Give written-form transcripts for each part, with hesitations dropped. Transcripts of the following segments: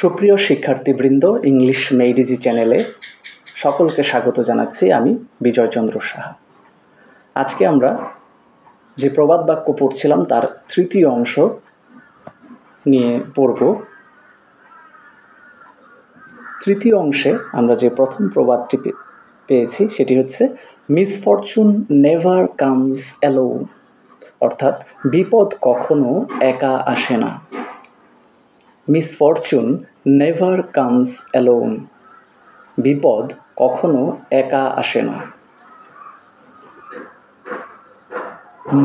সুপ্রিয় শিক্ষার্থীবৃন্দ, ইংলিশ মেইডিজি চ্যানেলে সকলকে স্বাগত জানাচ্ছি। আমি বিজয়চন্দ্র সাহা। আজকে আমরা যে প্রবাদ বাক্য পড়ছিলাম তার তৃতীয় অংশ নিয়ে পড়ব। তৃতীয় অংশে আমরা যে প্রথম প্রবাদটি পেয়েছি সেটি হচ্ছে মিসফরচুন নেভার কামস অ্যালোন, অর্থাৎ বিপদ কখনো একা আসে না। মিসফরচুন নেভার কামস অ্যালোন, বিপদ কখনো একা আসে না।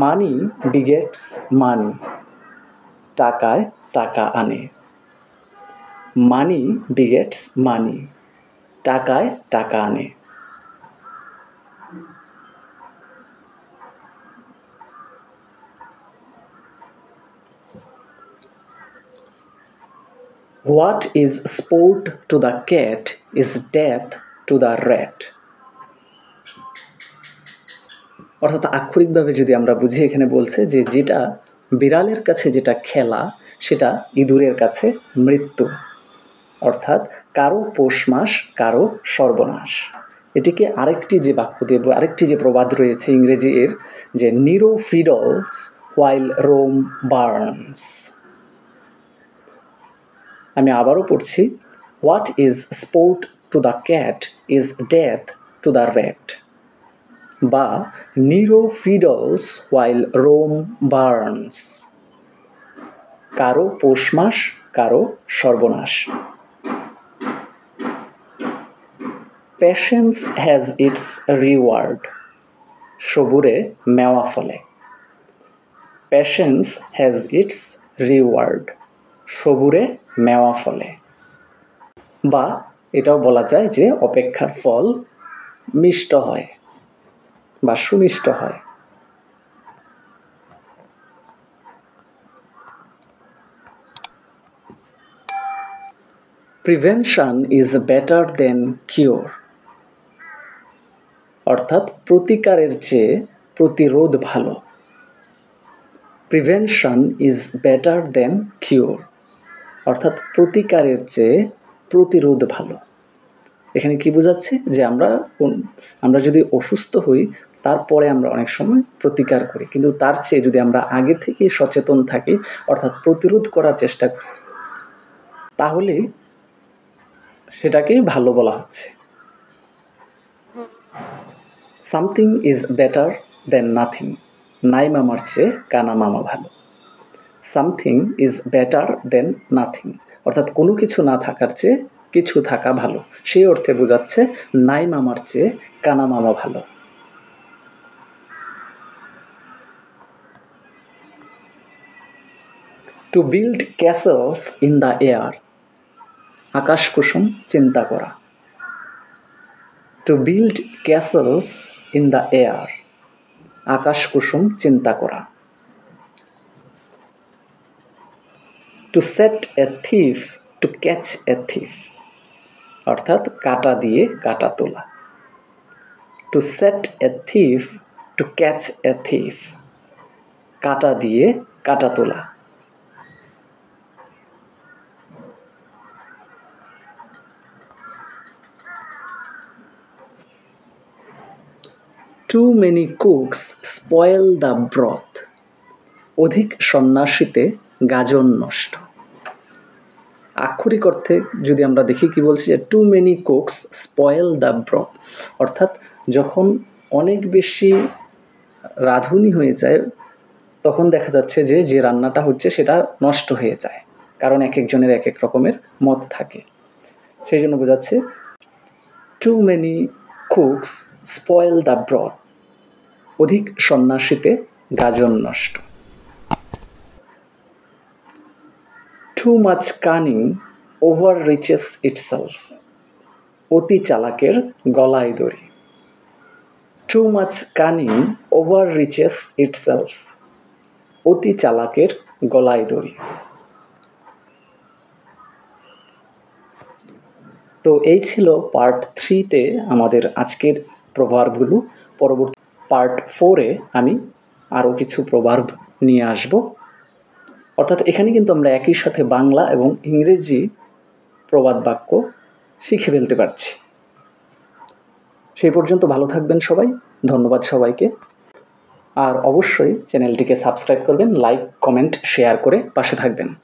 মানি বিগেটস মানি, টাকায় টাকা আনে। মানি বিগেটস মানি, টাকায় টাকা আনে। What is sport to the cat is death to the rat. অর্থাৎ আক্ষরিকভাবে যদি আমরা বুঝি, এখানে বলছে যে যেটা বিড়ালের কাছে যেটা খেলা সেটা ইঁদুরের কাছে মৃত্যু। অর্থাৎ কারো পৌষ মাস কারো সর্বনাশ। এটিকে আরেকটি যে বাক্য দিয়ে আরেকটি যে প্রবাদ রয়েছে ইংরেজি এর, যে নিরো ফিডলস হোয়াইল রোম বার্নস। আমি আবারও পড়ছি, what is sport to the cat is death to the rat, বা নিরো ফিডলস হোয়াইল রোম বার্নস। কারো পৌষ মাস কারো সর্বনাশ। Patience has its reward. সবুরে মেওয়া ফলে। Patience has its reward. সবুরে মেওয়া ফলে। বা এটাও বলা যায় যে অপেক্ষার ফল মিষ্ট হয় বা সুমিষ্ট হয়। Prevention is better than cure. অর্থাৎ প্রতিকারের চেয়ে প্রতিরোধ ভালো। Prevention is better then cure, অর্থাৎ প্রতিকারের চেয়ে প্রতিরোধ ভালো। এখানে কি বোঝাচ্ছে যে আমরা যদি অসুস্থ হই তারপরে আমরা অনেক সময় প্রতিকার করি, কিন্তু তার চেয়ে যদি আমরা আগে থেকে সচেতন থাকি অর্থাৎ প্রতিরোধ করার চেষ্টা করি তাহলে সেটাকেই ভালো বলা হচ্ছে। Something is better then nothing, নাই মামার চেয়ে কানা মামা ভালো। Something is better then nothing, অর্থাৎ কোনো কিছু না থাকার চেয়ে কিছু থাকা ভালো। সেই অর্থে বোঝাচ্ছে নাই মামার চেয়ে কানা মামা ভালো। To build castles in the air, আকাশ কুসুম চিন্তা করা। To build castles in the air, আকাশ কুসুম চিন্তা করা। To set a thief to catch a thief, অর্থাৎ কাঁটা দিয়ে কাঁটা তোলা। To set a thief to catch a thief, কাঁটা দিয়ে কাঁটা তোলা। Too many cooks spoil the broth, অধিক সন্ন্যাসীতে গাজন নষ্ট। আক্ষরিক অর্থে যদি আমরা দেখি কি বলছি, যে too many cooks spoil the broth, অর্থাৎ যখন অনেক বেশি রাঁধুনি হয়ে যায় তখন দেখা যাচ্ছে যে যে রান্নাটা হচ্ছে সেটা নষ্ট হয়ে যায়, কারণ এক একজনের এক এক রকমের মত থাকে। সেই জন্য বোঝাচ্ছে too many cooks spoil the broth, অধিক সন্ন্যাসীতে গাজন নষ্ট। Too much cunning overreaches itself, অতি চালাকের গলায় দড়ি। Too much cunning overreaches itself, অতি চালাকের গলায় দড়ি। তো এই ছিল পার্ট 3-তে আমাদের আজকের প্রভার্বগুলো। পরবর্তী পার্ট 4-এ আমি আরও কিছু প্রভার্ব নিয়ে আসব। অর্থাৎ এখানে কিন্তু আমরা একই সাথে বাংলা এবং ইংরেজি প্রবাদ বাক্য শিখে ফেলতে পারছি। সেই পর্যন্ত ভালো থাকবেন সবাই। ধন্যবাদ সবাইকে। আর অবশ্যই চ্যানেলটিকে সাবস্ক্রাইব করবেন, লাইক, কমেন্ট, শেয়ার করে পাশে থাকবেন।